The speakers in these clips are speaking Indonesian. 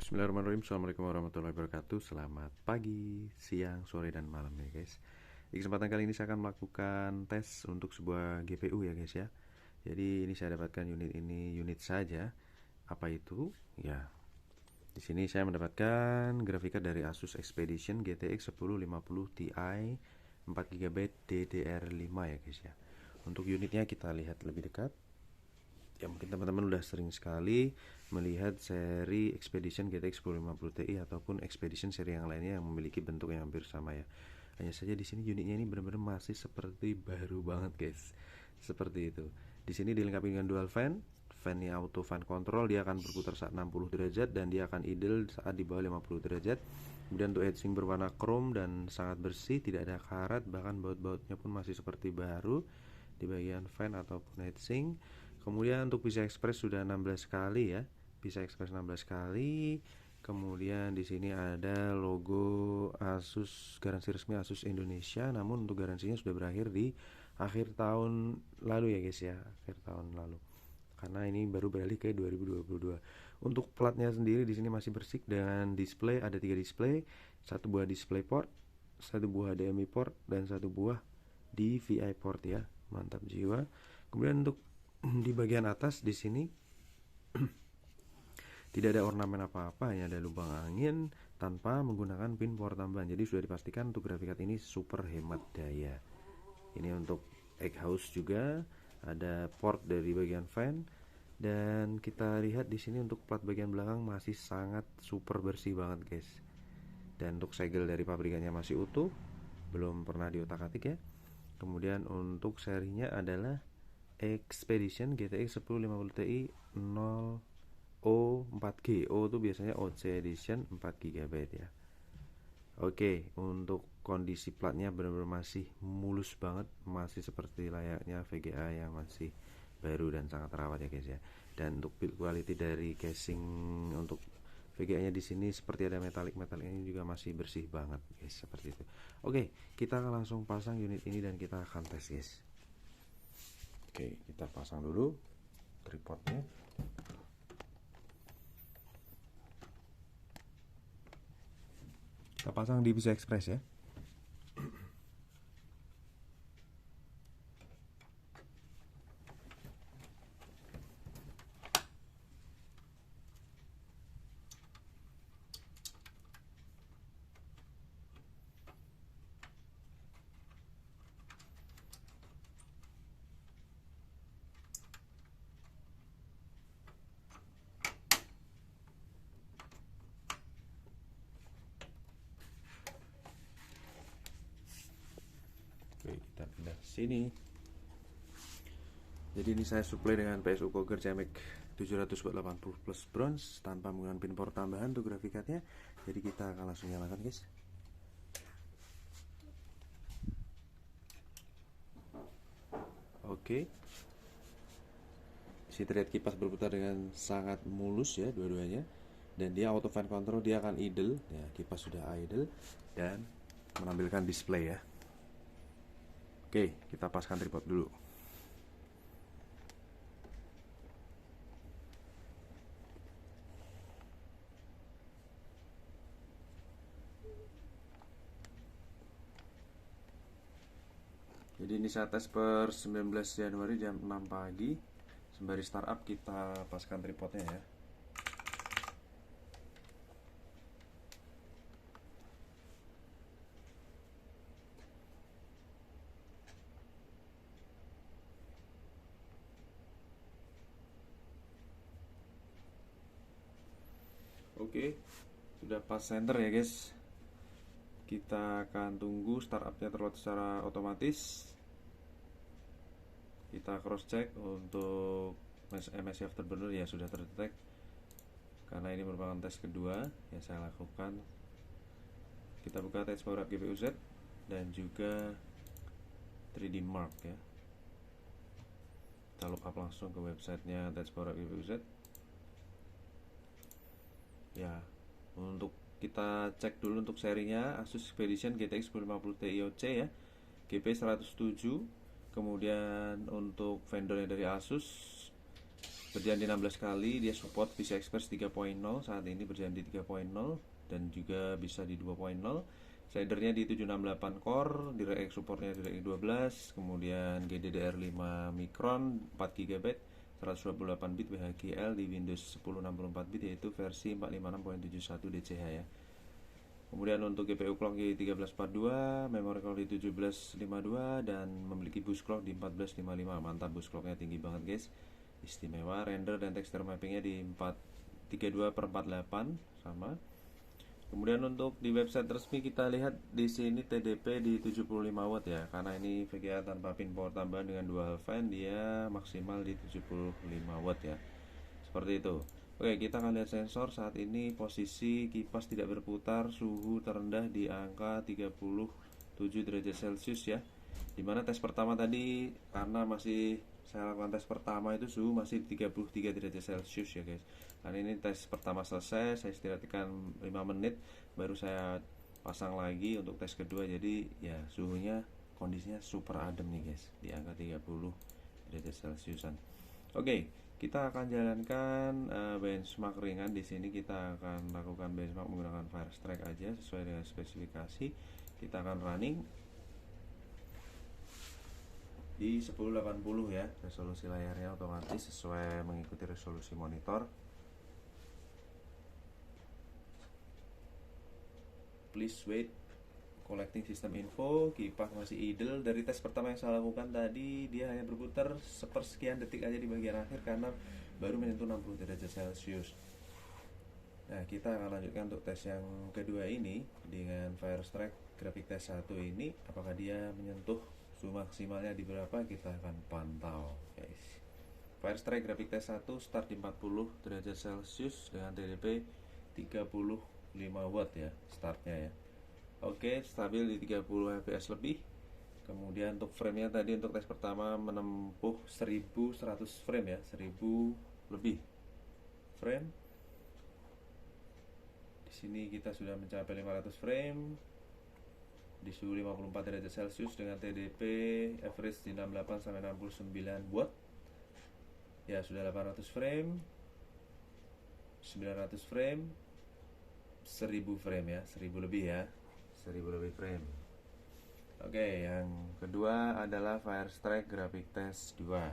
Bismillahirrahmanirrahim. Assalamualaikum warahmatullahi wabarakatuh. Selamat pagi, siang, sore, dan malam ya guys. Di kesempatan kali ini saya akan melakukan tes untuk sebuah GPU ya guys ya. Jadi ini saya dapatkan unit saja. Apa itu? Ya, di sini saya mendapatkan grafika dari Asus Expedition GTX 1050 Ti 4GB DDR5 ya guys ya. Untuk unitnya kita lihat lebih dekat. Ya mungkin teman-teman udah sering sekali melihat seri Expedition GTX 1050 Ti ataupun Expedition seri yang lainnya yang memiliki bentuk yang hampir sama ya. Hanya saja di sini unitnya ini benar-benar masih seperti baru banget guys. Seperti itu. Di sini dilengkapi dengan dual fan. Fan-nya auto fan control, dia akan berputar saat 60 derajat dan dia akan idle saat di bawah 50 derajat. Kemudian untuk heatsink berwarna chrome dan sangat bersih, tidak ada karat, bahkan baut-bautnya pun masih seperti baru di bagian fan ataupun heatsink. Kemudian untuk PCI Express sudah 16 kali ya. PCI Express 16 kali. Kemudian di sini ada logo Asus, garansi resmi Asus Indonesia. Namun untuk garansinya sudah berakhir di akhir tahun lalu ya guys ya, akhir tahun lalu. Karena ini baru beralih ke 2022. Untuk platnya sendiri di sini masih bersih dengan display, ada 3 display, satu buah display port, satu buah HDMI port, dan satu buah DVI port ya. Mantap jiwa. Kemudian untuk di bagian atas di sini tidak ada ornamen apa-apa, hanya ada lubang angin tanpa menggunakan pin power tambahan. Jadi sudah dipastikan untuk grafik card ini super hemat daya. Ini untuk egg house juga, ada port dari bagian fan, dan kita lihat di sini untuk plat bagian belakang masih sangat super bersih banget guys. Dan untuk segel dari pabrikannya masih utuh, belum pernah diotak-atik ya. Kemudian untuk serinya adalah Expedition GTX 1050 Ti 0O4G. O itu biasanya OC Edition 4GB ya. Oke, untuk kondisi platnya benar-benar masih mulus banget, masih seperti layaknya VGA yang masih baru dan sangat rawat ya guys ya. Dan untuk build quality dari casing untuk VGA-nya di sini seperti ada metalik ini juga masih bersih banget guys, seperti itu. Oke, kita akan langsung pasang unit ini dan kita akan tes guys. Oke, kita pasang dulu tripodnya. Kita pasang di PCI Express ya. Oke, kita pindah ke sini. Jadi ini saya supply dengan PSU Cogger CMX 780 plus bronze tanpa menggunakan pin power tambahan untuk grafik cardnya. Jadi kita akan langsung nyalakan guys. Oke. Si terlihat kipas berputar dengan sangat mulus ya dua-duanya. Dan dia auto fan control, dia akan idle. Ya, kipas sudah idle dan menampilkan display ya. Oke, kita paskan tripod dulu. Jadi ini saya tes per 19 Januari jam 6 pagi. Sembari startup kita paskan tripodnya ya. Oke, sudah pas center ya guys. Kita akan tunggu startupnya terload secara otomatis. Kita cross check untuk MSI Afterburner ya sudah terdetek. Karena ini merupakan tes kedua yang saya lakukan. Kita buka Touch Power Up GPU Z dan juga 3D Mark ya. Kita look up langsung ke websitenya Touch Power Up GPU Z. Ya, untuk kita cek dulu untuk serinya Asus Expedition GTX 1050 Ti OC ya, GP107. Kemudian untuk vendornya dari Asus berjalan di 16 kali. Dia support PCI Express 3.0, saat ini berjalan di 3.0 dan juga bisa di 2.0. Shadernya di 768 core, DirectX supportnya DirectX 12, kemudian GDDR5 Micron 4 GB, 128 bit WHGL di Windows 10 64 bit, yaitu versi 456.71 DCH ya. Kemudian untuk GPU clock di 1342, memory clock di 1752, dan memiliki boost clock di 1455. Mantap, boost clocknya tinggi banget guys, istimewa. Render dan texture mappingnya di 432/48 sama. Kemudian untuk di website resmi kita lihat di sini TDP di 75 watt ya, karena ini VGA tanpa pin power tambahan dengan dual fan, dia maksimal di 75 watt ya. Seperti itu. Oke, kita akan lihat sensor. Saat ini posisi kipas tidak berputar, suhu terendah di angka 37 derajat Celcius ya. Dimana tes pertama tadi, karena masih saya lakukan tes pertama itu suhu masih 33 derajat Celcius ya guys. Karena ini tes pertama selesai, saya istirahatkan 5 menit, baru saya pasang lagi untuk tes kedua. Jadi ya suhunya kondisinya super adem nih guys, di angka 30 derajat Celciusan. Oke, kita akan jalankan benchmark ringan. Di sini kita akan lakukan benchmark menggunakan Firestrike aja sesuai dengan spesifikasi. Kita akan running di 1080 ya, resolusi layarnya otomatis sesuai mengikuti resolusi monitor. Please wait, collecting system info. Kipas masih idle. Dari tes pertama yang saya lakukan tadi, dia hanya berputar sepersekian detik aja di bagian akhir karena baru menyentuh 60 derajat Celcius. Nah, kita akan lanjutkan untuk tes yang kedua ini dengan Firestrike Graphic Test 1 ini. Apakah dia menyentuh suhu maksimalnya di berapa, kita akan pantau guys. Firestrike Graphic Test 1 start di 40 derajat Celcius dengan TDP 35 watt ya startnya ya. Oke, stabil di 30 fps lebih. Kemudian untuk frame-nya tadi untuk tes pertama menempuh 1100 frame ya, 1000 lebih frame. Di sini kita sudah mencapai 500 frame di suhu 54 derajat Celcius dengan TDP average di 68 sampai 69 watt. Ya, sudah 800 frame, 900 frame, 1000 frame ya, 1000 lebih ya, 1000 lebih frame. Oke, yang kedua adalah Firestrike Graphic Test 2.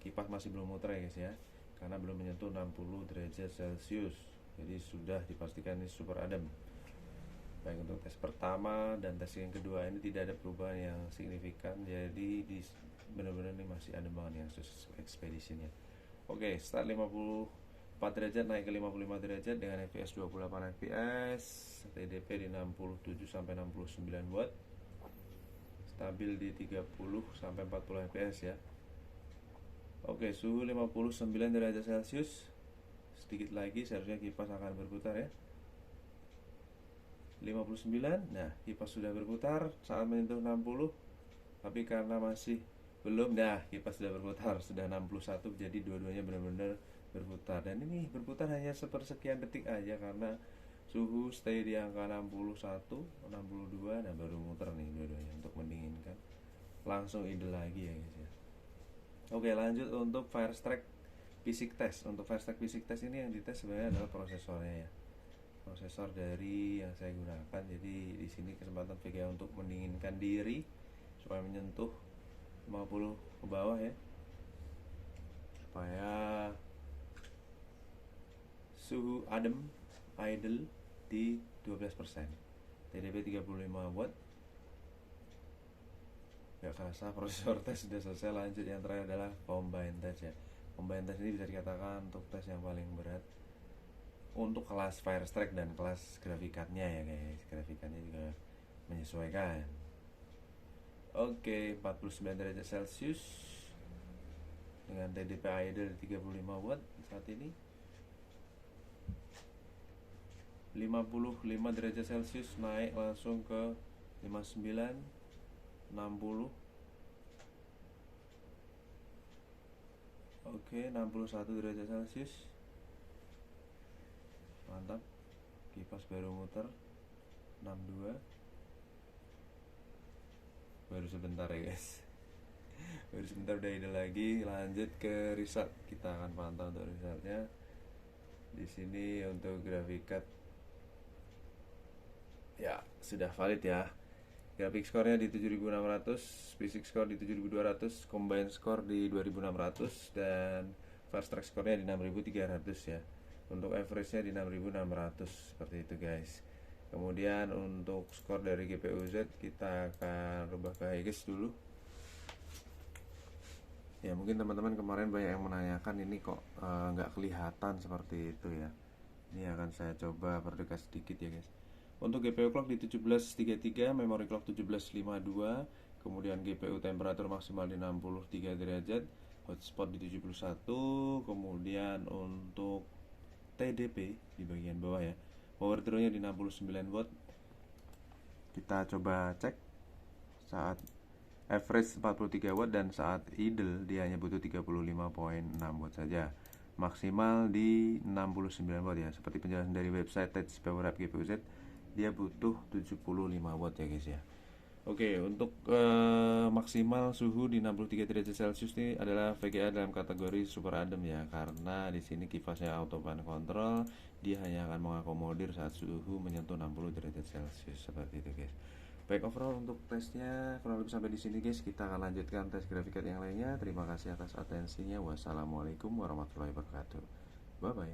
Kipas masih belum muter ya guys ya, karena belum menyentuh 60 derajat Celcius. Jadi sudah dipastikan ini super adem. Baik untuk tes pertama dan tes yang kedua ini tidak ada perubahan yang signifikan. Jadi benar-benar ini masih adem banget yang expeditionnya. Oke, start 54 derajat naik ke 55 derajat dengan fps 28 fps, TDP di 67 sampai 69 watt, stabil di 30 sampai 40 fps ya. Oke, suhu 59 derajat Celcius. Sedikit lagi seharusnya kipas akan berputar ya. 59. Nah, kipas sudah berputar saat menyentuh 60. Tapi karena masih belum, nah kipas sudah berputar, sudah 61. Jadi dua-duanya benar-benar berputar. Dan ini berputar hanya sepersekian detik aja karena suhu stay di angka 61, 62. Nah, baru muter nih dua-duanya untuk mendinginkan. Langsung idle lagi ya guys ya. Oke, lanjut untuk Firestrike Basic Test. Untuk Firestrike Basic Test ini yang dites sebenarnya adalah prosesornya ya. Prosesor dari yang saya gunakan. Jadi di sini kesempatan VGA untuk mendinginkan diri supaya menyentuh 50 ke bawah ya, supaya suhu adem idle di 12%, TDP 35 watt. Gak kerasa prosesor tes sudah selesai. Lanjut yang terakhir adalah combine test ya. Combine test ini bisa dikatakan untuk tes yang paling berat untuk kelas Firestrike dan kelas grafikatnya ya guys. Grafikatnya juga menyesuaikan. Oke, 49 derajat Celcius dengan TDP idle 35 watt saat ini. 55 derajat Celcius naik langsung ke 59, 60. Oke, 61 derajat Celcius. Mantap. Kipas baru muter 62. Baru sebentar ya guys. Baru sebentar udah ide lagi. Lanjut ke result, kita akan pantau untuk resultnya. Di sini untuk graphic card ya sudah valid ya. Graphic score-nya di 7600, basic score di 7200, combine score di 2600, dan fast track score-nya di 6300 ya. Untuk average-nya di 6600 seperti itu guys. Kemudian untuk skor dari GPU Z kita akan rubah ke Highest dulu. Ya mungkin teman-teman kemarin banyak yang menanyakan ini kok nggak kelihatan seperti itu ya. Ini akan saya coba perdekat sedikit ya guys. Untuk GPU clock di 1733, memory clock 1752, kemudian GPU temperatur maksimal di 63 derajat, hotspot di 71, kemudian untuk TDP di bagian bawah ya, power draw-nya di 69 watt. Kita coba cek saat average 43 watt dan saat idle dia hanya butuh 35,6 watt saja. Maksimal di 69 watt ya. Seperti penjelasan dari website Touch Power Up GPU Z, dia butuh 75 watt ya guys ya. Oke, untuk maksimal suhu di 63 derajat Celcius ini adalah VGA dalam kategori super adem ya, karena di sini kipasnya auto fan control, dia hanya akan mengakomodir saat suhu menyentuh 60 derajat Celcius seperti itu guys. Baik, overall untuk tesnya kurang lebih sampai di sini guys. Kita akan lanjutkan tes graphic card yang lainnya. Terima kasih atas atensinya. Wassalamualaikum warahmatullahi wabarakatuh. Bye bye.